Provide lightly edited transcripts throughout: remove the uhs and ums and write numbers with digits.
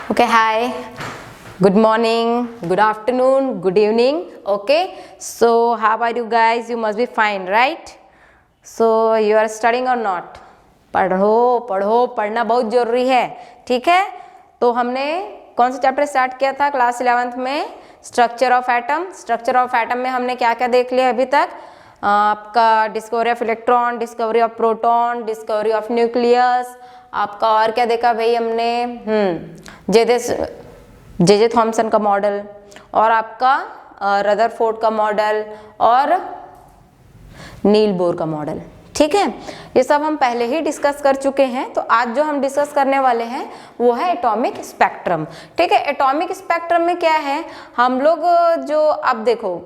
Okay, hi. Good morning, good afternoon, good evening. Okay, so how are you guys? You must be fine, right? So you are studying or not? पढ़ो पढ़ो, पढ़ना बहुत जरूरी है, ठीक है। तो हमने कौन सा चैप्टर स्टार्ट किया था क्लास 11th में? Structure of atom. Structure of atom में हमने क्या क्या देख लिया अभी तक? आपका discovery of electron, discovery of proton, discovery of nucleus, आपका और क्या देखा भाई हमने? जे थॉमसन का मॉडल, और आपका रदरफोर्ड का मॉडल, और नील बोर का मॉडल, ठीक है। ये सब हम पहले ही डिस्कस कर चुके हैं। तो आज जो हम डिस्कस करने वाले हैं वो है एटॉमिक स्पेक्ट्रम, ठीक है। एटॉमिक स्पेक्ट्रम में क्या है, हम लोग जो अब देखो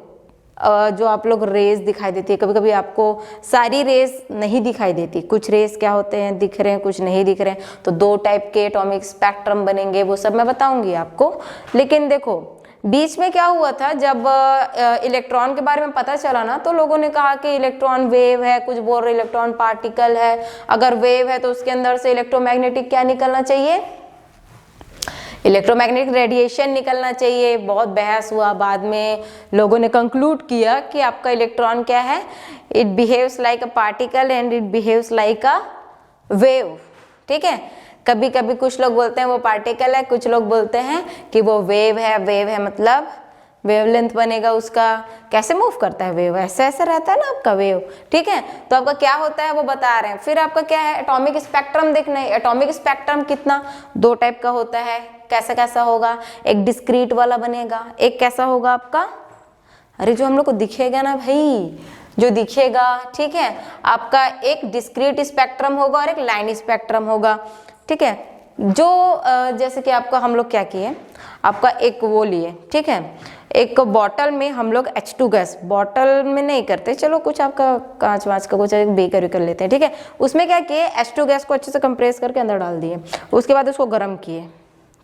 जो आप लोग रेस दिखाई देती है, कभी कभी आपको सारी रेस नहीं दिखाई देती, कुछ रेस क्या होते हैं दिख रहे हैं, कुछ नहीं दिख रहे हैं, तो दो टाइप के एटॉमिक स्पेक्ट्रम बनेंगे, वो सब मैं बताऊंगी आपको। लेकिन देखो बीच में क्या हुआ था, जब इलेक्ट्रॉन के बारे में पता चला ना, तो लोगों ने कहा कि इलेक्ट्रॉन वेव है, कुछ बोल रहे इलेक्ट्रॉन पार्टिकल है। अगर वेव है तो उसके अंदर से इलेक्ट्रोमैग्नेटिक क्या निकलना चाहिए? इलेक्ट्रोमैग्नेटिक रेडिएशन निकलना चाहिए। बहुत बहस हुआ, बाद में लोगों ने कंक्लूड किया कि आपका इलेक्ट्रॉन क्या है, it behaves like a particle and it behaves like a wave, ठीक है। कभी कभी कुछ लोग बोलते हैं वो पार्टिकल है, कुछ लोग बोलते हैं कि वो वेव है। वेव है मतलब वेवलेंथ बनेगा उसका, कैसे मूव करता है वेव, ऐसे ऐसे रहता है ना आपका वेव, ठीक है। तो आपका क्या होता है वो बता रहे हैं। फिर आपका क्या है, एटॉमिक स्पेक्ट्रम देखना है। एटॉमिक स्पेक्ट्रम कितना, दो टाइप का होता है। कैसा कैसा होगा, एक डिस्क्रीट वाला बनेगा, एक कैसा होगा आपका, अरे जो हम लोग को दिखेगा ना भाई, जो दिखेगा, ठीक है। आपका एक डिस्क्रीट स्पेक्ट्रम होगा और एक लाइन स्पेक्ट्रम होगा, ठीक है। जो जैसे कि आपका हम लोग क्या किए, आपका एक वो लिए, ठीक है, एक बॉटल में हम लोग H2 गैस, बॉटल में नहीं करते, चलो कुछ आपका कांच वाँच का कुछ बेकर कर लेते हैं, ठीक है। उसमें क्या किए, H2 गैस को अच्छे से कंप्रेस करके अंदर डाल दिए, उसके बाद उसको गर्म किए।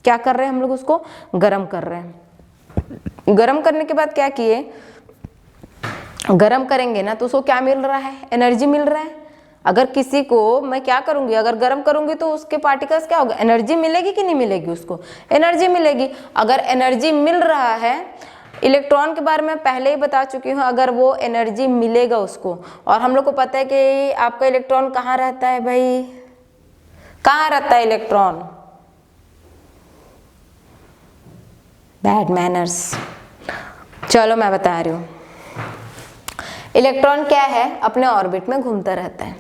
क्या कर रहे हैं हम लोग, उसको गर्म कर रहे हैं। गर्म करने के बाद क्या किए, गर्म करेंगे ना तो उसको क्या मिल रहा है, एनर्जी मिल रहा है। अगर किसी को मैं क्या करूंगी, अगर गर्म करूंगी तो उसके पार्टिकल्स क्या होगा, एनर्जी मिलेगी कि नहीं मिलेगी, उसको एनर्जी मिलेगी। अगर एनर्जी मिल रहा है, इलेक्ट्रॉन के बारे में पहले ही बता चुकी हूँ, अगर वो एनर्जी मिलेगा उसको, और हम लोग को पता है कि आपका इलेक्ट्रॉन कहाँ रहता है भाई, कहाँ रहता है इलेक्ट्रॉन, बैड मैनर्स, चलो मैं बता रही हूँ। इलेक्ट्रॉन क्या है, अपने ऑर्बिट में घूमता रहता है।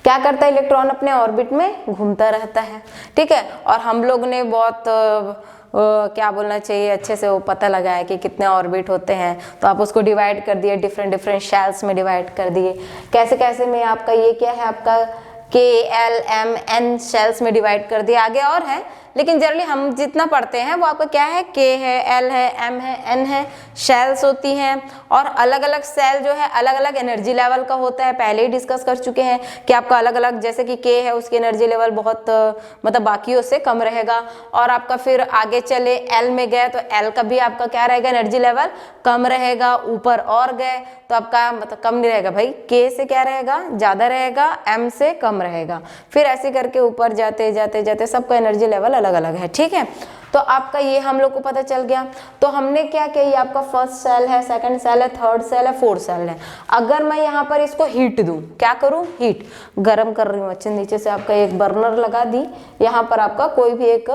क्या करता है इलेक्ट्रॉन, अपने ऑर्बिट में घूमता रहता है, ठीक है। और हम लोग ने बहुत क्या बोलना चाहिए, अच्छे से वो पता लगाया कि कितने ऑर्बिट होते हैं, तो आप उसको डिवाइड कर दिए, डिफरेंट डिफरेंट शेल्स में डिवाइड कर दिए। कैसे कैसे में आपका ये क्या है, आपका KLMN शेल्स में डिवाइड कर दिया। आगे और है, लेकिन जनरली हम जितना पढ़ते हैं वो आपका क्या है, K है, L है, M है, N है, शेल्स होती हैं। और अलग अलग सेल जो है अलग अलग एनर्जी लेवल का होता है, पहले ही डिस्कस कर चुके हैं कि आपका अलग अलग, जैसे कि K है उसकी एनर्जी लेवल बहुत मतलब बाकियों से कम रहेगा। और आपका फिर आगे चले L में गए तो L का भी आपका क्या रहेगा, एनर्जी लेवल कम रहेगा। ऊपर और गए तो आपका मतलब कम नहीं रहेगा भाई, K से क्या रहेगा, ज़्यादा रहेगा, M से कम रहेगा। फिर ऐसे करके ऊपर जाते जाते जाते सबका एनर्जी लेवल अलग अलग है, ठीक है। तो आपका ये हम लोग को पता चल गया। तो हमने क्या किया, ये आपका फर्स्ट सेल है, सेकंड सेल है, थर्ड सेल है, फोर्थ सेल है। अगर मैं यहाँ पर इसको हीट दूं, क्या करूं, हीट गर्म कर रही हूँ अच्छे, नीचे से आपका एक बर्नर लगा दी, यहाँ पर आपका कोई भी एक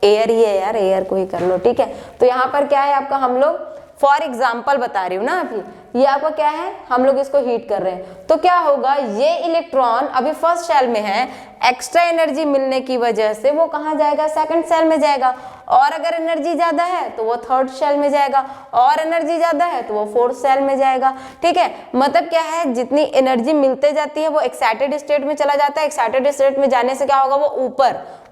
एयर ही है यार, एयर को ही कर लो, ठीक है। तो यहाँ पर क्या है आपका, हम लोग फॉर एग्जाम्पल बता रही हूँ ना अभी, ये आपका क्या है, हम लोग इसको हीट कर रहे हैं, तो क्या होगा, ये इलेक्ट्रॉन अभी फर्स्ट सेल में है, एक्स्ट्रा एनर्जी मिलने की वजह से वो कहाँ जाएगा, सेकंड सेल में जाएगा। और अगर एनर्जी ज्यादा है तो वो थर्ड सेल में जाएगा, और एनर्जी ज्यादा है तो वो फोर्थ सेल में जाएगा, ठीक है। मतलब क्या है, जितनी एनर्जी मिलते जाती है वो एक्साइटेड स्टेट में चला जाता है। एक्साइटेड स्टेट में जाने से क्या होगा, वो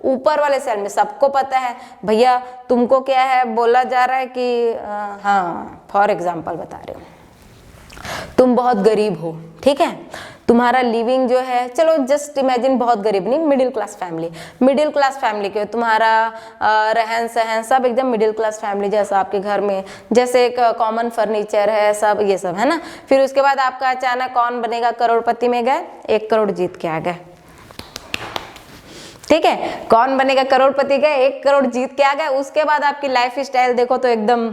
ऊपर वाले सेल में, सबको पता है भैया, तुमको क्या है बोला जा रहा है कि हाँ फॉर एग्जाम्पल बता रहे हो, तुम बहुत गरीब हो, ठीक है, तुम्हारा लिविंग जो है, चलो जस्ट इमेजिन बहुत गरीब नहीं, middle class family, middle class family के तुम्हारा रहन सहन सब एकदम मिडिल क्लास फैमिली जैसा, आपके घर में जैसे एक कॉमन फर्नीचर है, सब ये सब है ना। फिर उसके बाद आपका अचानक कौन बनेगा, करोड़पति में गए, 1 करोड़ जीत के आ गए, ठीक है, कौन बनेगा करोड़पति गए, 1 करोड़ जीत के आ गए, उसके बाद आपकी लाइफ स्टाइल देखो तो एकदम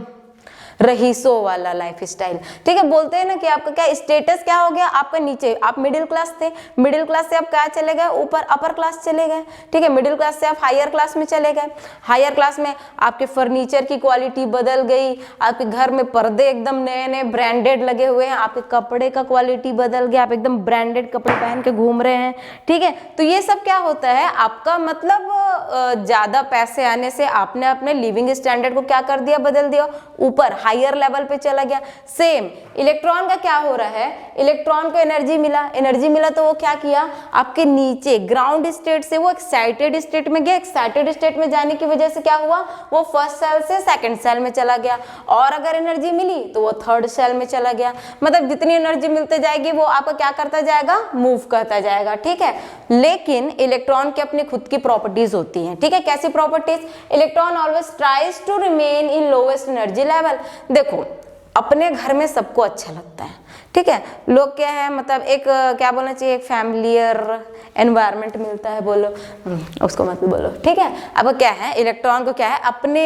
रहीसों वाला लाइफ स्टाइल। ठीक है, बोलते हैं ना कि आपका क्या स्टेटस क्या हो गया, आपका नीचे, आप मिडिल क्लास थे, मिडिल क्लास से आप क्या चले गए, ऊपर अपर क्लास चले गए। ठीक है, मिडिल क्लास से आप हायर क्लास में चले गए, हायर क्लास में आपके फर्नीचर की क्वालिटी बदल गई, आपके घर में पर्दे एकदम नए नए ब्रांडेड लगे हुए हैं, आपके कपड़े का क्वालिटी बदल गया, आप एकदम ब्रांडेड कपड़े पहन के घूम रहे हैं। ठीक है, तो ये सब क्या होता है, आपका मतलब ज्यादा पैसे आने से आपने अपने लिविंग स्टैंडर्ड को क्या कर दिया, बदल दिया, ऊपर हायर लेवल पे चला गया। सेम इलेक्ट्रॉन का क्या हो रहा है, इलेक्ट्रॉन को एनर्जी मिला, एनर्जी मिला तो वो क्या किया, आपके नीचे ग्राउंड स्टेट से वो एक्साइटेड स्टेट में गया, एक्साइटेड स्टेट में जाने की वजह से क्या हुआ, वो फर्स्ट सेल से सेकंड सेल में चला गया, और अगर एनर्जी मिली तो वो थर्ड सेल में चला गया। मतलब जितनी एनर्जी मिलते जाएगी वो आपका क्या करता जाएगा, मूव करता जाएगा। ठीक है, लेकिन इलेक्ट्रॉन की अपनी खुद की प्रॉपर्टीज होती हैं। ठीक है, कैसी properties, electron always tries to remain in lowest energy level. देखो अपने घर में सबको अच्छा लगता है, ठीक है, लोग क्या है, मतलब एक क्या बोलना चाहिए, एक फैमिलियर एनवायरनमेंट मिलता है, बोलो उसको मत बोलो। ठीक है, अब क्या है, इलेक्ट्रॉन को क्या है, अपने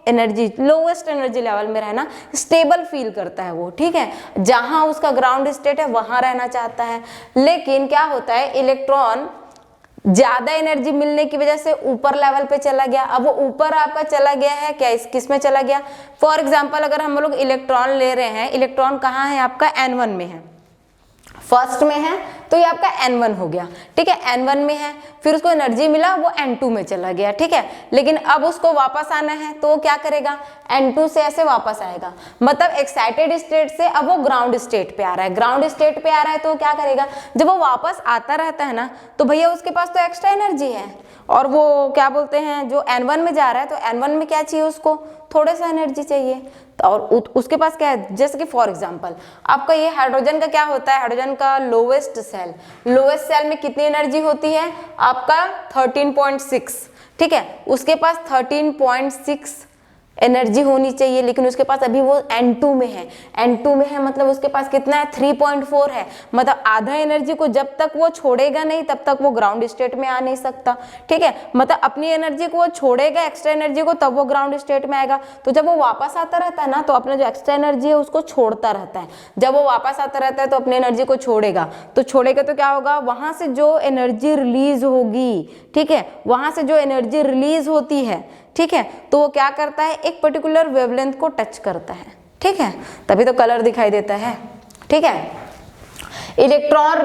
एनर्जी लोवेस्ट एनर्जी लेवल में रहना स्टेबल फील करता है वो। ठीक है, जहां उसका ग्राउंड स्टेट है वहां रहना चाहता है। लेकिन क्या होता है, इलेक्ट्रॉन ज्यादा एनर्जी मिलने की वजह से ऊपर लेवल पे चला गया। अब वो ऊपर आपका चला गया है क्या, किस में चला गया, फॉर एग्जांपल अगर हम लोग इलेक्ट्रॉन ले रहे हैं, इलेक्ट्रॉन कहाँ है आपका, N1 में है, फर्स्ट में है तो ये आपका N1 हो गया। ठीक है, N1 में है, फिर उसको एनर्जी मिला, वो N2 में चला गया। ठीक है, लेकिन अब उसको वापस आना है तो वो क्या करेगा, N2 से ऐसे वापस आएगा, मतलब एक्साइटेड स्टेट से अब वो ग्राउंड स्टेट पे आ रहा है, ग्राउंड स्टेट पे आ रहा है तो क्या करेगा, जब वो वापस आता रहता है ना, तो भैया उसके पास तो एक्स्ट्रा एनर्जी है, और वो क्या बोलते हैं, जो N1 में जा रहा है तो N1 में क्या चाहिए, उसको थोड़ा सा एनर्जी चाहिए, और उसके पास क्या है, जैसे कि फॉर एग्जांपल आपका ये हाइड्रोजन का क्या होता है, हाइड्रोजन का लोवेस्ट सेल, लोवेस्ट सेल में कितनी एनर्जी होती है आपका 13.6। ठीक है, उसके पास 13.6 एनर्जी होनी चाहिए, लेकिन उसके पास अभी वो N2 में है, N2 में है मतलब उसके पास कितना है, 3.4 है, मतलब आधा एनर्जी को जब तक वो छोड़ेगा नहीं तब तक वो ग्राउंड स्टेट में आ नहीं सकता। ठीक है, मतलब अपनी एनर्जी को वो छोड़ेगा, एक्स्ट्रा एनर्जी को, तब वो ग्राउंड स्टेट में आएगा। तो जब वो वापस आता रहता है ना, तो अपना जो एक्स्ट्रा एनर्जी है उसको छोड़ता रहता है, जब वो वापस आता रहता है तो अपनी एनर्जी को छोड़ेगा, तो छोड़ेगा तो क्या होगा, वहां से जो एनर्जी रिलीज होगी, ठीक है, वहां से जो एनर्जी रिलीज होती है, ठीक है, तो वो क्या करता है, एक पर्टिकुलर वेवलेंथ को टच करता है। ठीक है, तभी तो कलर दिखाई देता है। ठीक है, इलेक्ट्रॉन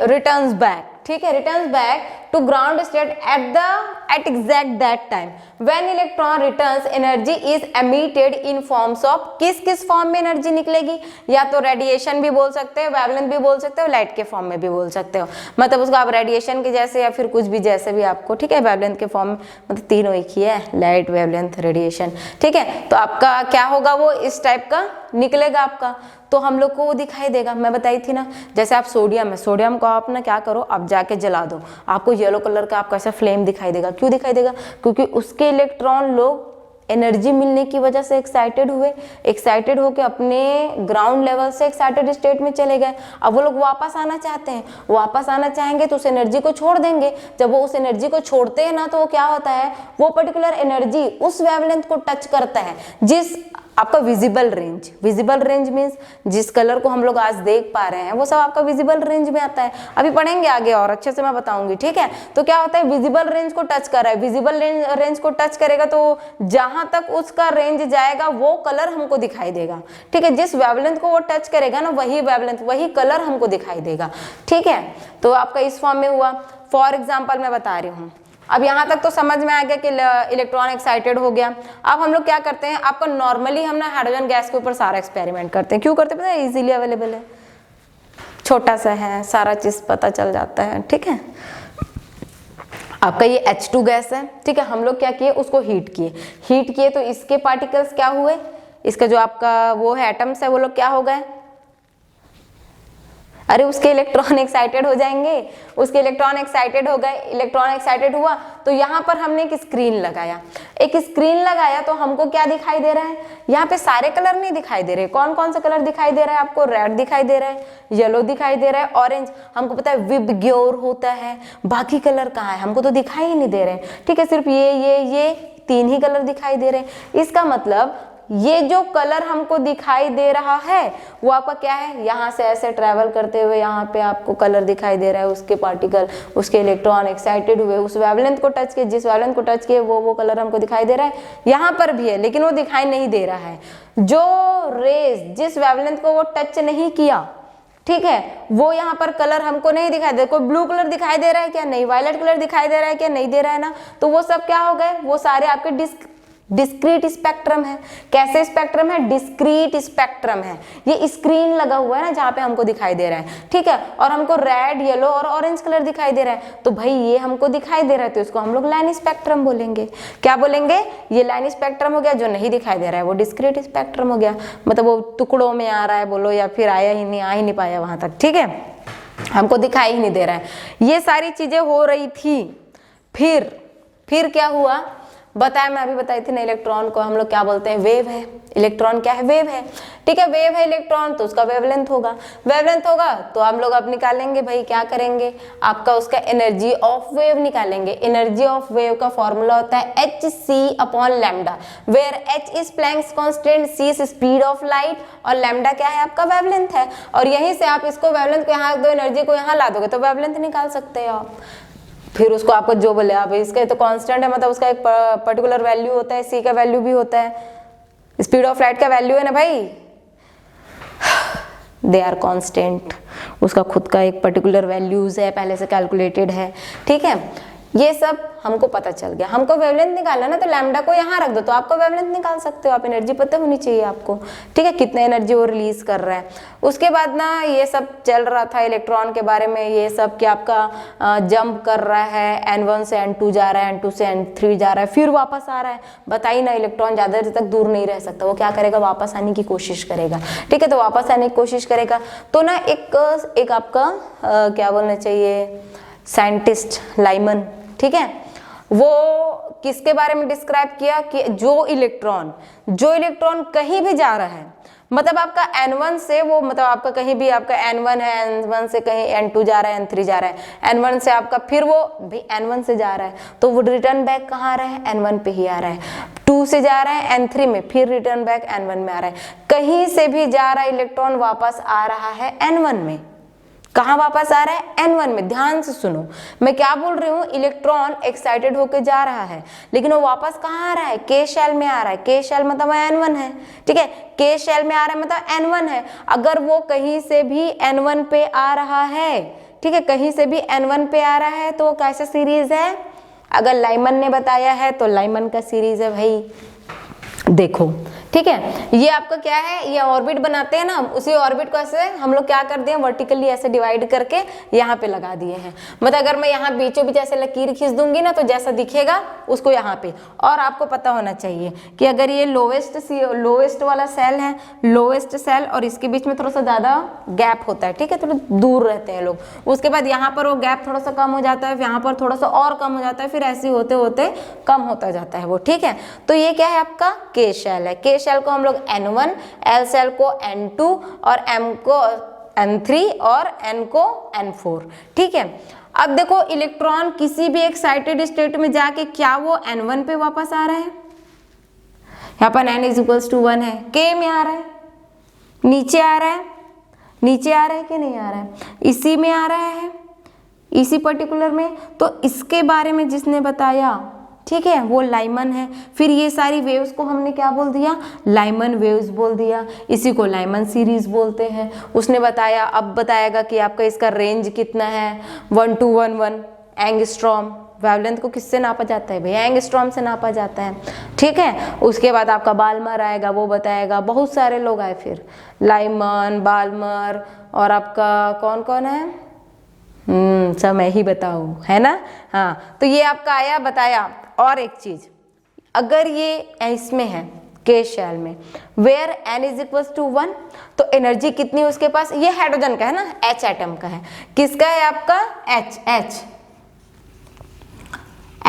रिटर्न्स बैक, ठीक है, returns back to ground state at exact that time when electron returns energy is emitted in forms of, किस फॉर्म में एनर्जी निकलेगी, या तो रेडिएशन भी बोल सकते हो, वेवलेंथ भी बोल सकते हो, लाइट के फॉर्म में भी बोल सकते हो, मतलब उसको आप रेडिएशन के जैसे या फिर कुछ भी जैसे भी आपको, ठीक है, वेवलेंथ के फॉर्म में, मतलब तीनों एक ही है, लाइट, वेवलेंथ, रेडिएशन। ठीक है, तो आपका क्या होगा, वो इस टाइप का निकलेगा आपका, तो हम लोग को वो दिखाई देगा। मैं बताई थी ना, जैसे आप सोडियम है, सोडियम को आप ना क्या करो, आप जाके जला दो, आपको येलो कलर का आपका ऐसा फ्लेम दिखाई देगा। क्यों दिखाई देगा, क्योंकि उसके इलेक्ट्रॉन लोग एनर्जी मिलने की वजह से एक्साइटेड हुए, एक्साइटेड होकर अपने ग्राउंड लेवल से एक्साइटेड स्टेट में चले गए। अब वो लोग वापस आना चाहते हैं, वापस आना चाहेंगे तो उस एनर्जी को छोड़ देंगे। जब वो उस एनर्जी को छोड़ते हैं ना, तो वो क्या होता है, वो पर्टिकुलर एनर्जी उस वेवलेंथ को टच करता है जिस आपका visible range, visible range means जिस कलर को हम लोग आज देख पा रहे हैं वो सब आपका विजिबल रेंज में आता है। अभी पढ़ेंगे आगे और अच्छे से मैं बताऊंगी। ठीक है, तो क्या होता है, विजिबल रेंज को टच कर रहा है, विजिबल रेंज को टच करेगा तो जहां तक उसका रेंज जाएगा वो कलर हमको दिखाई देगा। ठीक है, जिस वेवलेंथ को वो टच करेगा ना, वही वेवलेंथ, वही कलर हमको दिखाई देगा। ठीक है, तो आपका इस फॉर्म में हुआ। फॉर एग्जाम्पल मैं बता रही हूँ, अब यहाँ तक तो समझ में आ गया कि इलेक्ट्रॉन एक्साइटेड हो गया। अब हम लोग क्या करते हैं, आपका नॉर्मली हम ना हाइड्रोजन गैस के ऊपर सारा एक्सपेरिमेंट करते हैं। क्यों करते हैं, पता है, इजीली अवेलेबल है, छोटा सा है, सारा चीज पता चल जाता है। ठीक है, आपका ये H2 गैस है। ठीक है, हम लोग क्या किए, उसको हीट किए तो इसके पार्टिकल्स क्या हुए, इसका जो आपका वो है एटम्स है, वो लोग क्या हो गए, अरे उसके इलेक्ट्रॉन एक्साइटेड हो जाएंगे, उसके इलेक्ट्रॉन एक्साइटेड हो गए, इलेक्ट्रॉन एक्साइटेड हुआ तो यहाँ पर हमने एक स्क्रीन लगाया, एक स्क्रीन लगाया तो हमको क्या दिखाई दे रहा है, यहाँ पे सारे कलर नहीं दिखाई दे रहे। कौन कौन से कलर दिखाई दे रहा है आपको? रेड दिखाई दे रहा है, येलो दिखाई दे रहा है, ऑरेंज। हमको पता है विबग्योर होता है, बाकी कलर कहाँ है हमको तो दिखाई ही नहीं दे रहे। ठीक है, सिर्फ ये 3 ही कलर दिखाई दे रहे हैं। इसका मतलब ये जो कलर हमको दिखाई दे रहा है वो आपका क्या है, यहाँ से ऐसे ट्रेवल करते हुए यहाँ पे आपको कलर दिखाई दे रहा है, उसके पार्टिकल, उसके इलेक्ट्रॉन एक्साइटेड हुए, उस वेवलेंथ को टच किए, जिस वेवलेंथ को टच किए वो कलर हमको दिखाई दे रहा है। यहाँ पर भी है लेकिन वो दिखाई नहीं दे रहा है। जो रेज जिस वेवलेंथ को वो टच नहीं किया, ठीक है, वो यहाँ पर कलर हमको नहीं दिखाई दे। कोई ब्लू कलर दिखाई दे रहा है क्या? नहीं। वायलेट कलर दिखाई दे रहा है क्या? नहीं दे रहा है ना। तो वो सब क्या हो गए? वो सारे आपके डिस्क्रीट स्पेक्ट्रम है। कैसे स्पेक्ट्रम है? डिस्क्रीट स्पेक्ट्रम है। ये स्क्रीन लगा हुआ है ना जहाँ पे हमको दिखाई दे रहा है, ठीक है, और हमको रेड, येलो और ऑरेंज कलर दिखाई दे रहा है। तो भाई ये हमको दिखाई दे रहा है तो इसको हम लोग लाइन स्पेक्ट्रम बोलेंगे। क्या बोलेंगे? ये लाइन स्पेक्ट्रम हो गया। जो नहीं दिखाई दे रहा है वो डिस्क्रीट स्पेक्ट्रम हो गया, मतलब वो टुकड़ों में आ रहा है बोलो, या फिर आ ही नहीं पाया वहां तक, ठीक है, हमको दिखाई ही नहीं दे रहा है। ये सारी चीजें हो रही थी। फिर क्या हुआ बताया, मैं अभी बताई थी ना, इलेक्ट्रॉन को हम लोग क्या बोलते हैं? वेव है। इलेक्ट्रॉन क्या है? वेव है, ठीक है, वेव है इलेक्ट्रॉन, तो उसका वेवलेंथ होगा। वेवलेंथ होगा तो हम लोग अब निकालेंगे भाई, क्या करेंगे, आपका उसका एनर्जी ऑफ वेव निकालेंगे। एनर्जी ऑफ वेव का फॉर्मूला होता है hc/λ, where h is Planck's constant, c is speed of light और लैम्डा क्या है? आपका वेवलेंथ है। और यहीं से आप इसको वेवलेंथ को यहाँ दो, एनर्जी को यहाँ ला दोगे तो वेवलेंथ निकाल सकते हो आप। फिर उसको आपको जो बोले आप, इसका तो कांस्टेंट है, मतलब उसका एक पर्टिकुलर वैल्यू होता है, सी का वैल्यू भी होता है, स्पीड ऑफ लाइट का वैल्यू है ना भाई, दे आर कांस्टेंट, उसका खुद का एक पर्टिकुलर वैल्यूज है, पहले से कैलकुलेटेड है, ठीक है। ये सब हमको पता चल गया। हमको वेवलेंथ निकालना ना, तो लैम्डा को यहाँ रख दो तो आपको वेवलेंथ निकाल सकते हो आप। एनर्जी पता होनी चाहिए आपको, ठीक है, कितना एनर्जी वो रिलीज कर रहा है। उसके बाद ना ये सब चल रहा था इलेक्ट्रॉन के बारे में, ये सब कि आपका जंप कर रहा है, N1 से N2 जा रहा है, N2 से N3 जा रहा है, फिर वापस आ रहा है। बताइए ना, इलेक्ट्रॉन ज़्यादा देर तक दूर नहीं रह सकता, वो क्या करेगा? वापस आने की कोशिश करेगा, ठीक है, तो वापस आने की कोशिश करेगा। तो ना एक आपका क्या बोलना चाहिए, साइंटिस्ट लाइमन, ठीक है, वो किसके बारे में डिस्क्राइब किया कि जो इलेक्ट्रॉन कहीं भी जा रहा है, मतलब आपका N1 से वो, मतलब आपका कहीं भी आपका N1 है, N1 से कहीं N2 जा रहा है, N3 जा रहा है, N1 से आपका फिर वो भी N1 से जा रहा है तो वो रिटर्न बैक कहाँ आ रहा है? N1 पे ही आ रहा है। 2 से जा रहा है N3 में, फिर रिटर्न बैक N1 में आ रहा है। कहीं से भी जा रहा इलेक्ट्रॉन वापस आ रहा है N1 में। कहाँ वापस आ रहा है? N1 में। ध्यान से सुनो मैं क्या बोल रही हूँ, इलेक्ट्रॉन एक्साइटेड होके जा रहा है लेकिन वो वापस कहाँ आ रहा है? K शेल में आ रहा है। K शेल मतलब N1 है, ठीक है, K शेल में आ रहा है मतलब N1 है। अगर वो कहीं से भी N1 पे आ रहा है, ठीक है, कहीं से भी N1 पे आ रहा है तो वो कैसा सीरीज है? अगर लाइमन ने बताया है तो लाइमन का सीरीज है भाई, देखो, ठीक है। ये आपका क्या है, ये ऑर्बिट बनाते हैं ना, उसी ऑर्बिट को ऐसे हम लोग क्या कर दिए, वर्टिकली ऐसे डिवाइड करके यहाँ पे लगा दिए हैं। मतलब अगर मैं यहाँ बीचों बीच ऐसे लकीर खींच दूंगी ना तो जैसा दिखेगा उसको यहाँ पे। और आपको पता होना चाहिए कि अगर ये लोवेस्ट वाला सेल है, लोवेस्ट सेल, और इसके बीच में थोड़ा सा ज़्यादा गैप होता है, ठीक है, थोड़ा दूर रहते हैं लोग, उसके बाद यहाँ पर वो गैप थोड़ा सा कम हो जाता है, यहाँ पर थोड़ा सा और कम हो जाता है, फिर ऐसे होते होते कम होता जाता है वो, ठीक है। तो ये क्या है आपका? K शेल है। K शेल को हम लोग N1, L शेल को N2 और M को N3 और N को N4, ठीक है। अब देखो इलेक्ट्रॉन किसी भी एक्साइटेड स्टेट में जाके क्या वो N1 पे वापस आ रहा है? यहाँ पर N = 1 है, K में आ रहा है, नीचे आ रहा है, नीचे आ रहा है कि नहीं आ रहा है? इसी में आ रहा है, इसी पर्टिकुलर में। तो इसके बारे में जिसने बताया, ठीक है, वो लाइमन है। फिर ये सारी वेव्स को हमने क्या बोल दिया? लाइमन वेव्स बोल दिया। इसी को लाइमन सीरीज बोलते हैं। उसने बताया, अब बताएगा कि आपका इसका रेंज कितना है, 1211 एंगस्ट्रॉम। वेवलेंथ को किससे नापा जाता है भैया? एंगस्ट्रॉम से नापा जाता है, ठीक है। उसके बाद आपका बाल्मर आएगा, वो बताएगा। बहुत सारे लोग आए फिर, लाइमन, बाल्मर, और आपका कौन कौन है, सब मैं ही बताऊँ, है ना। हाँ, तो ये आपका आया, बताया। और एक चीज, अगर ये इसमें है के शेल में। Where n is equals to 1, तो एनर्जी कितनी है उसके पास, ये हाइड्रोजन का है ना, H एटम का है। किसका है आपका,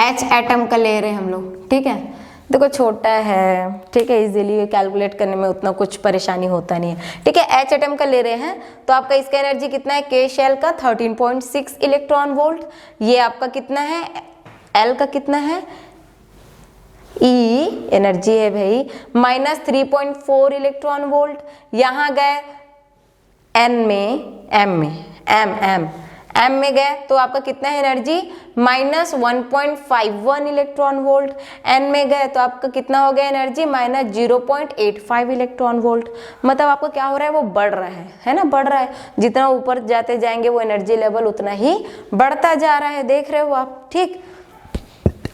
H एटम का ले रहे हैं हम लोग, ठीक है। देखो छोटा है, ठीक है, इजीली कैलकुलेट करने में उतना कुछ परेशानी होता नहीं है, ठीक है। H एटम का ले रहे हैं, तो आपका इसका एनर्जी कितना है, के शेल का 13.6 इलेक्ट्रॉन वोल्ट। ये आपका कितना है, L का कितना है, E एनर्जी है भाई माइनस 3.4 इलेक्ट्रॉन वोल्ट। यहाँ गए N में, M में गए तो आपका कितना है energy, minus 1.51 electron volt. N में गए तो आपका कितना हो गया एनर्जी, माइनस 0.85 इलेक्ट्रॉन वोल्ट। मतलब आपका क्या हो रहा है, वो बढ़ रहा है ना, बढ़ रहा है। जितना ऊपर जाते जाएंगे वो एनर्जी लेवल उतना ही बढ़ता जा रहा है, देख रहे हो आप, ठीक।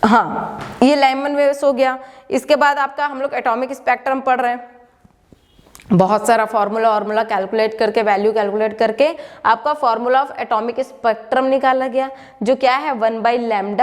हाँ, ये लाइमन वेव्स हो गया। इसके बाद आपका हम लोग एटॉमिक स्पेक्ट्रम पढ़ रहे हैं। बहुत सारा फार्मूला कैलकुलेट करके, वैल्यू कैलकुलेट करके आपका फार्मूला ऑफ एटॉमिक स्पेक्ट्रम निकाला गया, जो क्या है 1/λ,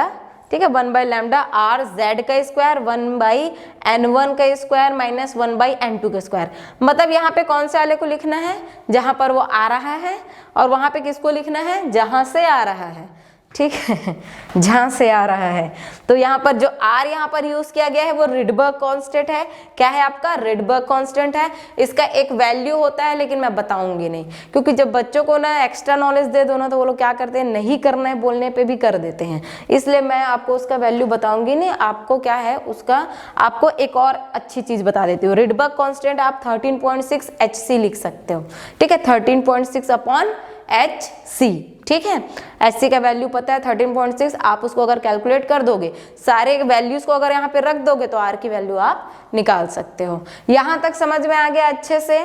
ठीक है, 1/λ आर जेड का स्क्वायर 1/n1 का स्क्वायर माइनस 1/n2 का स्क्वायर। मतलब यहाँ पे कौन से वाले को लिखना है, जहाँ पर वो आ रहा है, और वहाँ पे किसको लिखना है, जहाँ से आ रहा है, ठीक है, जहाँ से आ रहा है। तो यहाँ पर जो R यहाँ पर यूज किया गया है वो रिडबर्ग कांस्टेंट है। क्या है आपका, रिडबर्ग कांस्टेंट है। इसका एक वैल्यू होता है, लेकिन मैं बताऊंगी नहीं, क्योंकि जब बच्चों को ना एक्स्ट्रा नॉलेज दे दो ना, तो वो लोग क्या करते हैं, नहीं करना है बोलने पे भी कर देते हैं। इसलिए मैं आपको उसका वैल्यू बताऊंगी नहीं, आपको क्या है उसका, आपको एक और अच्छी चीज बता देती हूँ। रिडबर्ग कांस्टेंट आप 13.6 Hc लिख सकते हो, ठीक है, 13.6 अपॉन Hc, ठीक है। Hc का वैल्यू पता है 13.6, आप उसको अगर कैलकुलेट कर दोगे, सारे वैल्यूज को अगर यहाँ पे रख दोगे, तो R की वैल्यू आप निकाल सकते हो। यहाँ तक समझ में आ गया अच्छे से,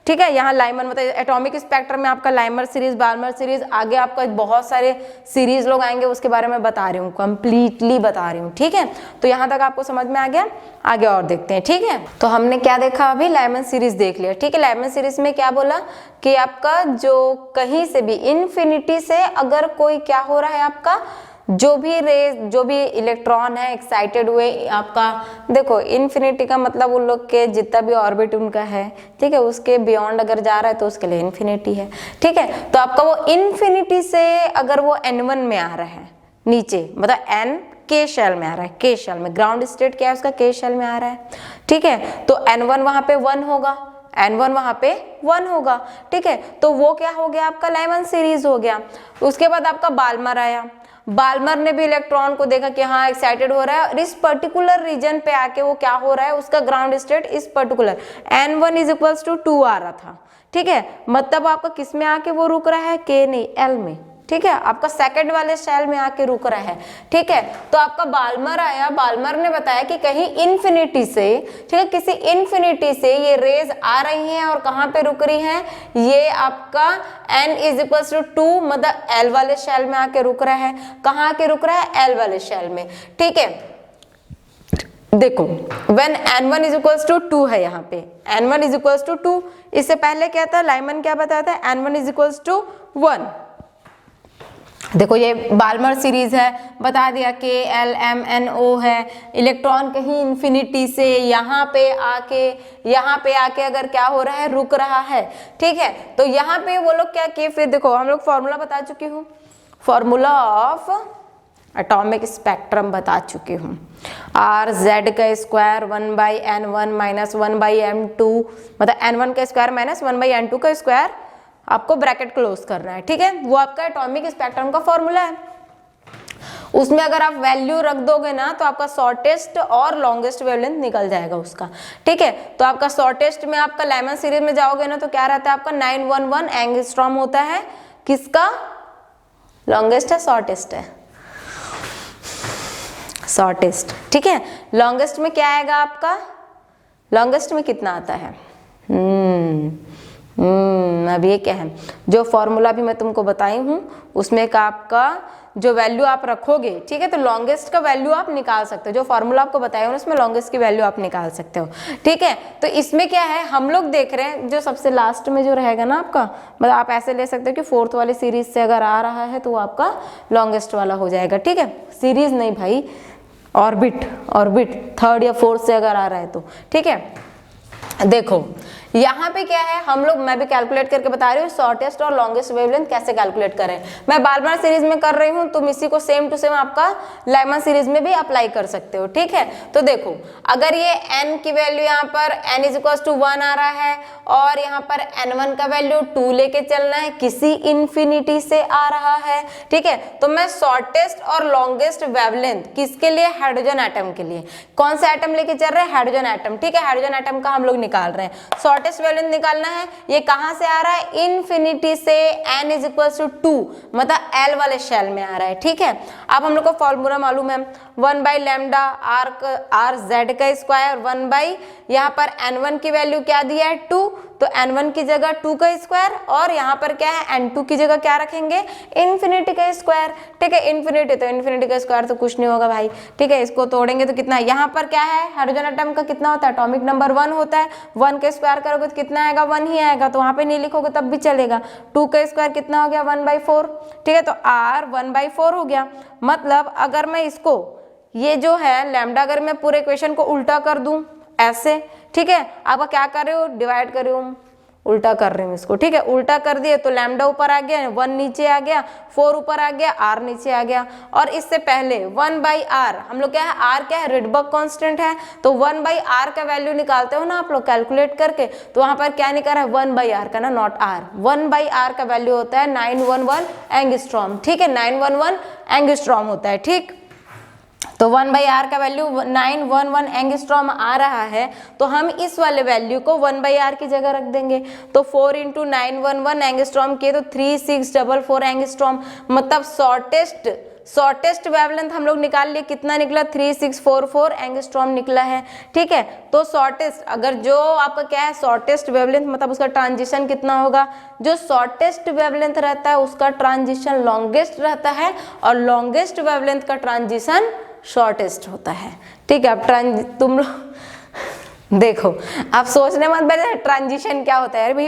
ठीक है। यहाँ लाइमन मतलब एटॉमिक स्पेक्ट्रम में आपका लाइमर सीरीज, बाल्मर सीरीज, आगे आपका बहुत सारे सीरीज लोग आएंगे, उसके बारे में बता रही हूँ, कंप्लीटली बता रही हूँ, ठीक है। तो यहाँ तक आपको समझ में आ गया, आगे और देखते हैं, ठीक है। तो हमने क्या देखा अभी, लाइमन सीरीज देख लिया, ठीक है। लाइमन सीरीज में क्या बोला कि आपका जो कहीं से भी इन्फिनिटी से अगर कोई क्या हो रहा है, आपका जो भी रेज, जो भी इलेक्ट्रॉन है एक्साइटेड हुए, आपका देखो इन्फिनिटी का मतलब उन लोग के जितना भी ऑर्बिट उनका है, ठीक है, उसके बियॉन्ड अगर जा रहा है तो उसके लिए इन्फिनिटी है, ठीक है। तो आपका वो इन्फिनिटी से अगर वो n1 में आ रहा है नीचे, मतलब n के शेल में आ रहा है, के शेल में, ग्राउंड स्टेट क्या है उसका, के शेल में आ रहा है, ठीक है। तो n1 वहां पे 1 होगा, n1 वहां पे 1 होगा, ठीक है। तो वो क्या हो गया आपका, लाइमन सीरीज हो गया। उसके बाद आपका बाल्मर आया। बाल्मर ने भी इलेक्ट्रॉन को देखा कि हाँ एक्साइटेड हो रहा है, और इस पर्टिकुलर रीजन पे आके वो क्या हो रहा है, उसका ग्राउंड स्टेट इस particular n1 is equals to 2 आ रहा था, ठीक है। मतलब आपका किस में आके वो रुक रहा है, के नहीं, L में, ठीक है, आपका सेकंड वाले शेल में आके रुक रहा है, ठीक है। तो आपका बाल्मर आया, बाल्मर ने बताया कि कहीं इन्फिनिटी से, ठीक है, किसी इन्फिनिटी से ये रेज आ रही हैं और कहाँ पे रुक रही हैं, ये आपका n इज इक्वल्स टू 2, मतलब L वाले शेल में आके रुक रहा है। कहाँ आके रुक रहा है, L वाले शेल में, ठीक है। देखो when n1 is equals to 2 है, यहाँ पे n1 इज इक्वल्स टू 2, इससे पहले क्या था, लाइमन क्या बताया था, n1 इज इक्वल्स टू 1। देखो ये बाल्मर सीरीज है, बता दिया के एल एम एन ओ है। इलेक्ट्रॉन कहीं इन्फिनिटी से यहाँ पे आके अगर क्या हो रहा है, रुक रहा है, ठीक है। तो यहाँ पे वो लोग क्या किए, फिर देखो हम लोग फॉर्मूला बता चुकी हूँ, फॉर्मूला ऑफ एटॉमिक स्पेक्ट्रम बता चुकी हूँ, आर जेड का स्क्वायर 1/n1 माइनस 1/m2, मतलब n1 का स्क्वायर माइनस 1/n2 का स्क्वायर, आपको ब्रैकेट क्लोज करना है, ठीक है। वो आपका एटॉमिक स्पेक्ट्रम का फॉर्मूला है। उसमें अगर आप वैल्यू रख दोगे ना, तो आपका शॉर्टेस्ट और लॉन्गेस्ट वेवलेंथ निकल जाएगा उसका, ठीक है। तो आपका शॉर्टेस्ट में आपका लाइमन सीरीज में जाओगे ना, तो क्या रहता है आपका 911 एंगस्ट्रॉम होता है। किसका लॉन्गेस्ट है, शॉर्टेस्ट है, शॉर्टेस्ट, ठीक है। लॉन्गेस्ट में क्या आएगा आपका, लॉन्गेस्ट में कितना आता है, अब ये क्या है, जो फॉर्मूला भी मैं तुमको बताई हूँ उसमें का आपका जो वैल्यू आप रखोगे, ठीक है, तो लॉन्गेस्ट का वैल्यू आप निकाल सकते हो। जो फॉर्मूला आपको बताया हूँ उसमें लॉन्गेस्ट की वैल्यू आप निकाल सकते हो, ठीक है। तो इसमें क्या है, हम लोग देख रहे हैं जो सबसे लास्ट में जो रहेगा ना आपका, मतलब आप ऐसे ले सकते हो कि फोर्थ वाली सीरीज से अगर आ रहा है तो वो आपका लॉन्गेस्ट वाला हो जाएगा, ठीक है। सीरीज नहीं भाई, ऑर्बिट थर्ड या फोर्थ से अगर आ रहा है तो ठीक है। देखो यहाँ पे क्या है, हम लोग, मैं भी कैलकुलेट करके बता रही हूँ शॉर्टेस्ट और लॉन्गेस्ट वेवलेंथ कैसे कैलकुलेट करें। मैं बार सीरीज में कर रही हूँ, तुम इसी को सेम टू सेम आपका लाइमन सीरीज में भी अप्लाई कर सकते हो, ठीक है। तो देखो अगर ये n की वैल्यू यहाँ पर n इज इक्वल टू 1 आ रहा है और यहाँ पर n1 का वैल्यू 2 लेके चलना है, किसी इंफिनिटी से आ रहा है, ठीक है। तो मैं शॉर्टेस्ट और लॉन्गेस्ट वेवलेंथ किसके लिए, हाइड्रोजन एटम के लिए, कौन सा एटम लेके चल रहे हैं, हाइड्रोजन एटम, ठीक है। हाइड्रोजन एटम का हम लोग निकाल रहे हैं, शॉर्टेस्ट वेवलेंथ निकालना है। ये कहां से आ रहा है, इनफिनिटी से n इज इक्वल टू 2, मतलब L वाले शेल में आ रहा है, ठीक है। अब हम लोग को फॉर्मूला मालूम है, 1 बाई लैम्डा आर जेड का स्क्वायर 1 बाई, यहाँ पर n1 की वैल्यू क्या दिया है 2, तो n1 की जगह 2 का स्क्वायर और यहाँ पर क्या है n2 की जगह क्या रखेंगे, इन्फिनिटी का स्क्वायर, ठीक है। इन्फिनिटी तो इन्फिनिटी का स्क्वायर तो कुछ नहीं होगा भाई, ठीक है। इसको तोड़ेंगे तो कितना, यहाँ पर क्या है, हाइड्रोजन एटम का कितना होता है, एटॉमिक नंबर 1 होता है, 1 का स्क्वायर करोगे तो कितना आएगा, 1 ही आएगा, तो वहाँ पे नहीं लिखोगे तब भी चलेगा। 2 का स्क्वायर कितना हो गया, 1/4, ठीक है। तो r 1/4 हो गया। मतलब अगर मैं इसको, ये जो है लैम्डा, अगर मैं पूरे इक्वेशन को उल्टा कर दूं ऐसे, ठीक है, आप क्या कर रहे हो, डिवाइड कर रहे हो, उल्टा कर रहे हूँ इसको, ठीक है। उल्टा कर दिए तो लैम्डा ऊपर आ गया, 1 नीचे आ गया, 4 ऊपर आ गया, r नीचे आ गया। और इससे पहले 1/r, हम लोग क्या है, r क्या है, रिडबर्ग कांस्टेंट है, तो 1/r का वैल्यू निकालते हो ना आप लोग कैलकुलेट करके, तो वहां पर क्या निकल रहा है, 1/r का ना, नॉट r, 1/r का वैल्यू होता है 911 एंगस्ट्रॉम, ठीक है, 911 एंगस्ट्रॉम होता है, ठीक। तो 1/r का वैल्यू 911 एंगस्ट्रॉम आ रहा है, तो हम इस वाले वैल्यू को 1/r की जगह रख देंगे। तो 4 × 911 एंगस्ट्रॉम किए तो 3644 एंगस्ट्रॉम, मतलब शॉर्टेस्ट वेवलेंथ हम लोग निकाल लिए, कितना निकला, 3644 एंगस्ट्रॉम निकला है, ठीक है। तो शॉर्टेस्ट, अगर जो आपका क्या है शॉर्टेस्ट वेवलेंथ, मतलब उसका ट्रांजिशन कितना होगा, जो शॉर्टेस्ट वेवलेंथ रहता है उसका ट्रांजिशन लॉन्गेस्ट रहता है और लॉन्गेस्ट वेवलेंथ का ट्रांजिशन शॉर्टेस्ट होता है, ठीक है। अब तुम लोग देखो, आप सोचने मत बैठे ट्रांजिशन क्या होता है, भाई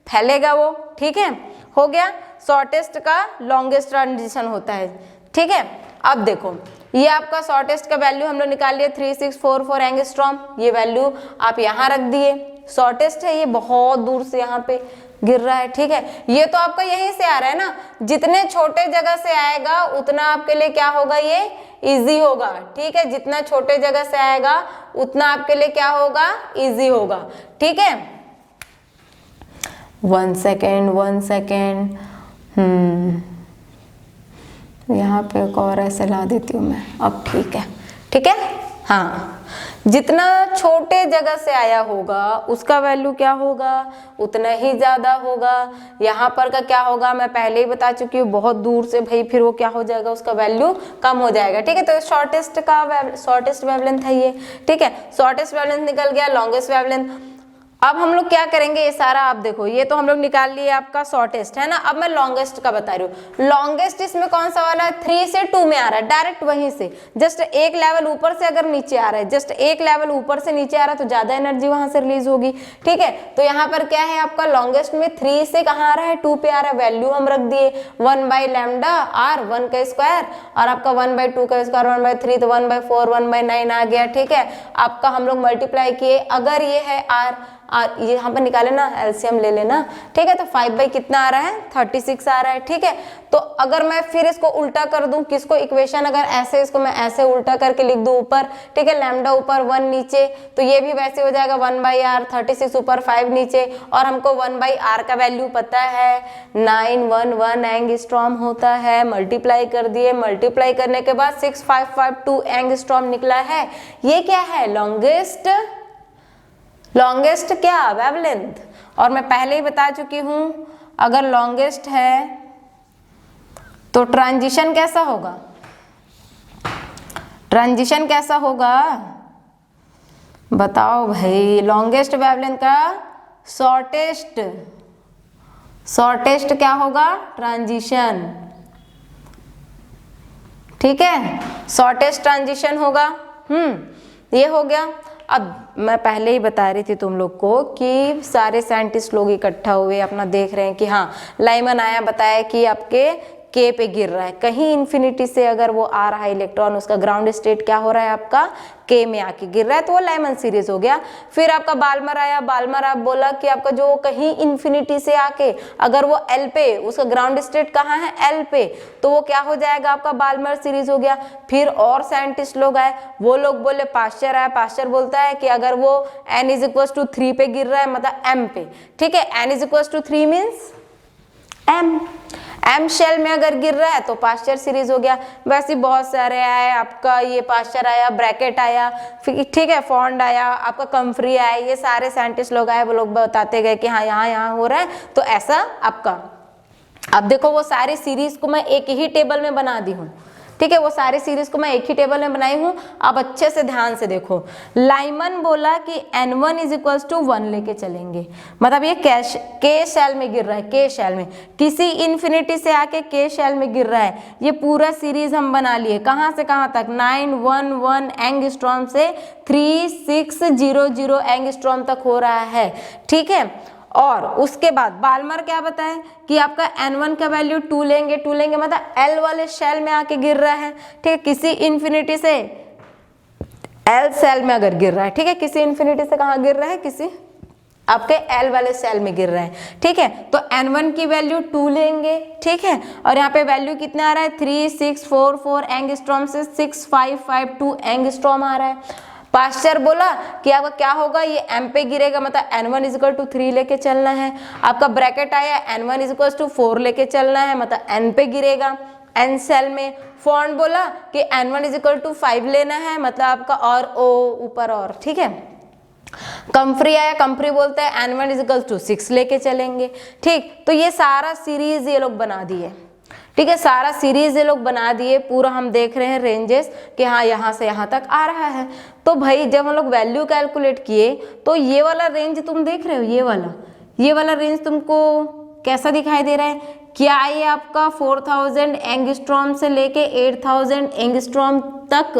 फैलेगा वो, ठीक है। हो गया, शॉर्टेस्ट का लॉन्गेस्ट ट्रांजिशन होता है, ठीक है। अब देखो ये आपका शॉर्टेस्ट का वैल्यू हम लोग निकाल लिए 3644 एंगस्ट्रॉम, ये वैल्यू आप यहाँ रख दिए, शॉर्टेस्ट है, ये बहुत दूर से यहाँ पे गिर रहा है, ठीक है। ये तो आपका यहीं से आ रहा है ना, जितने छोटे जगह से आएगा उतना आपके लिए क्या होगा, ये इजी होगा, ठीक है। जितना छोटे जगह से आएगा उतना आपके लिए क्या होगा, इजी होगा, ठीक है। 1 सेकेंड, यहाँ पे एक और ऐसे ला देती हूँ मैं, अब ठीक है, ठीक है। हाँ, जितना छोटे जगह से आया होगा उसका वैल्यू क्या होगा, उतना ही ज्यादा होगा। यहाँ पर का क्या होगा, मैं पहले ही बता चुकी हूँ, बहुत दूर से भाई फिर वो क्या हो जाएगा, उसका वैल्यू कम हो जाएगा, ठीक है। तो शॉर्टेस्ट वेवलेंथ है ये, ठीक है। शॉर्टेस्ट वेवलेंथ निकल गया, लॉन्गेस्ट वेवलेंथ। अब हम लोग क्या करेंगे, ये सारा आप देखो, ये तो हम लोग निकाल लिए आपका शॉर्टेस्ट है ना। अब मैं लॉन्गेस्ट का बता रही हूँ। लॉन्गेस्ट इसमें कौन सा वाला है, 3 से 2 में आ रहा है, डायरेक्ट वहीं से, जस्ट एक लेवल ऊपर से अगर नीचे आ रहा है, जस्ट एक लेवल ऊपर से नीचे आ रहा है तो ज्यादा एनर्जी वहां से रिलीज होगी, ठीक है। तो यहाँ पर क्या है आपका लॉन्गेस्ट में 3 से कहाँ आ रहा है, 2 पे आ रहा है, वैल्यू हम रख दिए 1/λ, 1 का स्क्वायर और आपका 1/2 का स्क्वायर 1/3, तो 1/4 1/9 आ गया, ठीक है। आपका हम लोग मल्टीप्लाई किए, अगर ये है r, ये यहाँ पर निकाले ना, एलसीएम ले लेना, ठीक है। तो 5 कितना आ रहा है, 36 आ रहा है, ठीक है। तो अगर मैं फिर इसको उल्टा कर दूं, किसको, इक्वेशन अगर ऐसे, इसको मैं ऐसे उल्टा करके लिख दूं ऊपर, ठीक है, लैम्डा ऊपर 1 नीचे, तो ये भी वैसे हो जाएगा 1/r, 36 ऊपर 5 नीचे, और हमको 1/r का वैल्यू पता है 911 एंगस्ट्रॉम होता है। मल्टीप्लाई कर दिए, मल्टीप्लाई करने के बाद 6552 एंगस्ट्रॉम निकला है। ये क्या है, लॉन्गेस्ट क्या, वेवलेंथ। और मैं पहले ही बता चुकी हूं, अगर लॉन्गेस्ट है तो ट्रांजिशन कैसा होगा, ट्रांजिशन कैसा होगा बताओ भाई। लॉन्गेस्ट वेवलेंथ का शॉर्टेस्ट क्या होगा, ट्रांजिशन, ठीक है, शॉर्टेस्ट ट्रांजिशन होगा। ये हो गया। अब मैं पहले ही बता रही थी तुम लोग को कि सारे साइंटिस्ट लोग इकट्ठा हुए अपना देख रहे हैं कि हाँ, लाइमन आया, बताया कि आपके K पे गिर रहा है, कहीं इन्फिनिटी से अगर वो आ रहा है इलेक्ट्रॉन, उसका ग्राउंड स्टेट क्या हो रहा है आपका K में आके गिर रहा है, तो वो लाइमन सीरीज हो गया। फिर आपका बाल्मर आया, बाल्मर आप बोला कि आपका जो कहीं इन्फिनिटी से आके अगर वो L पे, उसका ग्राउंड स्टेट कहाँ है L पे, तो वो क्या हो जाएगा आपका बाल्मर सीरीज हो गया। फिर और साइंटिस्ट लोग आए, वो लोग बोले, पास्चर आया, पास्चर बोलता है कि अगर वो n इज इक्वल टू 3 पे गिर रहा है, मतलब m पे, ठीक है, n is equal to 3 means m shell में अगर गिर रहा है तो पास्चर सीरीज हो गया। वैसे बहुत सारे आए, आपका ये पास्चर आया, ब्रैकेट आया, फिर ठीक है फॉन्ड आया, आपका कम्फ्री आया, ये सारे साइंटिस्ट लोग आए, वो लोग बताते गए कि हाँ यहाँ हो रहा है, तो ऐसा आपका। अब देखो वो सारी सीरीज को मैं एक ही टेबल में बना दी हूँ, ठीक है, वो सारी सीरीज को मैं एक ही टेबल में बनाई हूँ। अब अच्छे से ध्यान से देखो, लाइमन बोला कि n1 इज इक्वल्स टू 1 लेके चलेंगे, मतलब ये K शेल में गिर रहा है, K शेल में, किसी इन्फिनिटी से आके K शेल में गिर रहा है। ये पूरा सीरीज हम बना लिए, कहाँ से कहाँ तक, 911 एंगस्ट्रॉम से 3600 एंगस्ट्रॉम तक हो रहा है, ठीक है। और उसके बाद बाल्मर क्या बताए कि आपका n1 का वैल्यू 2 लेंगे, 2 लेंगे मतलब L वाले शेल में आके गिर रहा है, ठीक है, किसी इन्फिनिटी से L शेल में अगर गिर रहा है, ठीक है, किसी इन्फिनिटी से कहाँ गिर रहा है, किसी आपके L वाले सेल में गिर रहा है, ठीक है। तो n1 की वैल्यू 2 लेंगे, ठीक है, और यहाँ पे वैल्यू कितना आ रहा है 3644 एंगस्ट्रॉम से 6552 एंगस्ट्रॉम आ रहा है। पास्चर बोला कि आपका क्या होगा, ये m पे गिरेगा, मतलब n1 इज इक्वल टू 3 लेके चलना है। आपका ब्रैकेट आया n1 इज इक्वल टू 4 लेके चलना है, मतलब n पे गिरेगा n सेल में। फॉन्ड बोला कि n1 इज इक्वल टू 5 लेना है, मतलब आपका और o ऊपर और, ठीक है। कम्फ्री आया, कम्फ्री बोलता है n1 इज इक्वल टू 6 लेके चलेंगे, ठीक। तो ये सारा सीरीज ये लोग बना दिए, ठीक है, सारा सीरीज ये लोग बना दिए, पूरा हम देख रहे हैं रेंजेस कि हाँ यहाँ से यहाँ तक आ रहा है। तो भाई जब हम लोग वैल्यू कैलकुलेट किए तो ये वाला रेंज तुम देख रहे हो, ये वाला रेंज तुमको कैसा दिखाई दे रहा है, क्या ये आपका 4000 एंगस्ट्रॉम से लेके 8000 एंगस्ट्रॉम तक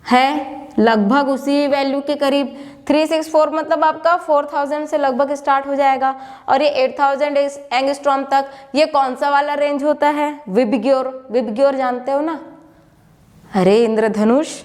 है, लगभग उसी वैल्यू के करीब। 364 मतलब आपका 4000 से लगभग स्टार्ट हो जाएगा, और ये 8000 एंगस्ट्रॉम तक। ये कौन सा वाला रेंज होता है, विबग्योर जानते हो ना, अरे इंद्रधनुष,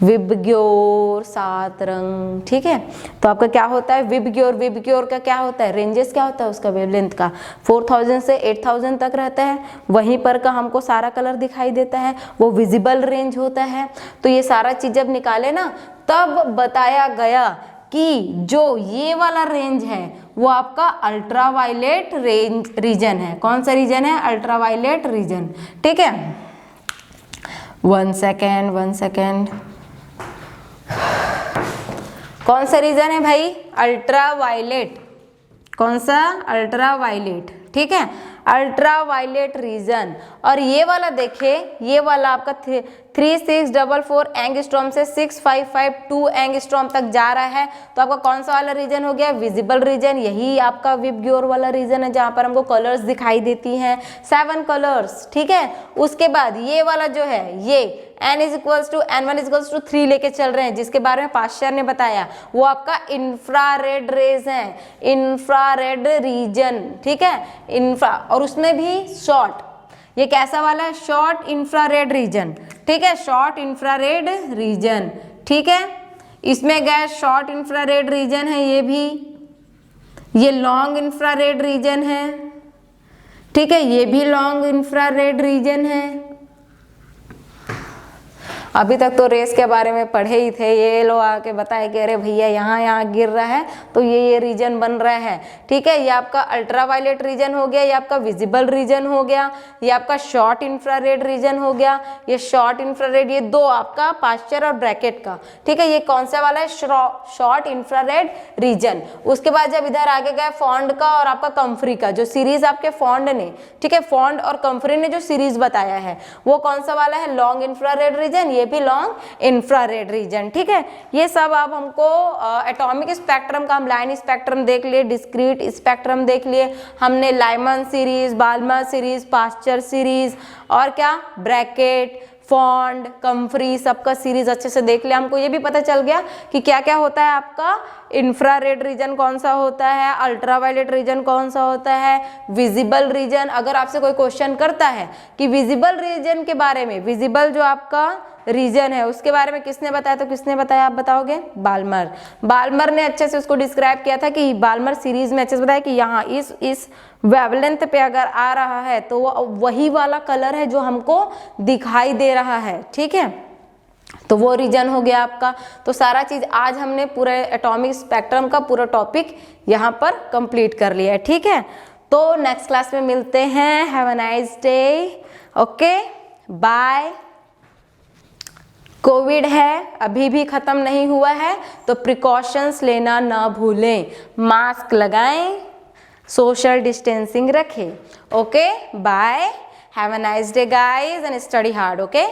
विबग्योर 7 रंग, ठीक है। तो आपका क्या होता है विबग्योर का क्या होता है, रेंजेस क्या होता है उसका, वेवलेंथ का 4000 से 8000 तक रहता है, वहीं पर का हमको सारा कलर दिखाई देता है, वो विजिबल रेंज होता है। तो ये सारा चीज जब निकाले ना, तब बताया गया कि जो ये वाला रेंज है वो आपका अल्ट्रावायलेट रेंज रीजन है। कौन सा रीजन है, अल्ट्रावायलेट रीजन, ठीक है। 1 सेकेंड, कौन सा रीजन है भाई, अल्ट्रावायलेट, कौन सा, अल्ट्रावायलेट, ठीक है, अल्ट्रावायलेट रीजन। और ये वाला देखिए, ये वाला आपका 3644 एंगस्ट्रॉम से 6552 एंगस्ट्रॉम तक जा रहा है। तो आपका कौन सा वाला रीजन हो गया, विजिबल रीजन। यही आपका विबग्योर वाला रीजन है, जहां पर हमको कलर्स दिखाई देती हैं, 7 कलर्स, ठीक है। उसके बाद ये वाला जो है, ये n is equals to n1 is equals to 3 लेके चल रहे हैं, जिसके बारे में पास्चर ने बताया, वो आपका इंफ्रारेड रेज है, इंफ्रारेड रीजन, ठीक है, इंफ्रा। और उसमें भी शॉर्ट, ये कैसा वाला है, शॉर्ट इंफ्रारेड रीजन, ठीक है, शॉर्ट इंफ्रारेड रीजन, ठीक है। इसमें गए शॉर्ट इंफ्रारेड रीजन है, ये भी, ये लॉन्ग इंफ्रारेड रीजन है, ठीक है, ये भी लॉन्ग इंफ्रारेड रीजन है। अभी तक तो रेस के बारे में पढ़े ही थे, ये लोग आके बताए कि अरे भैया यहाँ गिर रहा है तो ये रीजन बन रहा है, ठीक है। ये आपका अल्ट्रावायलेट रीजन हो गया, ये आपका विजिबल रीजन हो गया, ये आपका शॉर्ट इंफ्रारेड रीजन हो गया, ये शॉर्ट इंफ्रारेड, ये दो आपका पास्चर और ब्रैकेट का, ठीक है। ये कौन सा वाला है, शॉर्ट इंफ्रारेड रीजन। उसके बाद जब इधर आगे गए फॉन्ड का और आपका कम्फ्री का, जो सीरीज आपके फॉन्ड ने, ठीक है, फॉन्ड और कम्फ्री ने जो सीरीज बताया है वो कौन सा वाला है, लॉन्ग इंफ्रारेड रीजन, ये भी लॉन्ग इंफ्रारेड रीजन, ठीक है। ये सब अब हमको एटॉमिक स्पेक्ट्रम का, हम लाइन स्पेक्ट्रम देख लिए, डिस्क्रीट स्पेक्ट्रम देख लिए हमने, Lyman series, Balmer series, Paschen series, और क्या, ब्रैकेट, फॉन्ड, कम्फ्री, सबका सीरीज अच्छे से देख लिया। हमको ये भी पता चल गया कि क्या क्या होता है आपका, इंफ्रारेड रीजन कौन सा होता है, अल्ट्रावायलेट रीजन कौन सा होता है, विजिबल रीजन। अगर आपसे कोई क्वेश्चन करता है कि विजिबल रीजन के बारे में, विजिबल जो आपका रीजन है उसके बारे में किसने बताया, तो किसने बताया आप बताओगे, बाल्मर। बाल्मर ने अच्छे से उसको डिस्क्राइब किया था कि बाल्मर सीरीज में अच्छे से बताया कि यहाँ इस वेवलेंथ पे अगर आ रहा है तो वही वाला कलर है जो हमको दिखाई दे रहा है, ठीक है। तो वो रीजन हो गया आपका। तो सारा चीज आज हमने पूरे एटॉमिक स्पेक्ट्रम का पूरा टॉपिक यहाँ पर कंप्लीट कर लिया है, ठीक है। तो नेक्स्ट क्लास में मिलते हैं। Have a nice day, okay, bye. Covid है, अभी भी खत्म नहीं हुआ है, तो प्रिकॉशंस लेना ना भूलें, मास्क लगाएं, सोशल डिस्टेंसिंग रखें। Okay, bye, have a nice day guys and study hard, okay.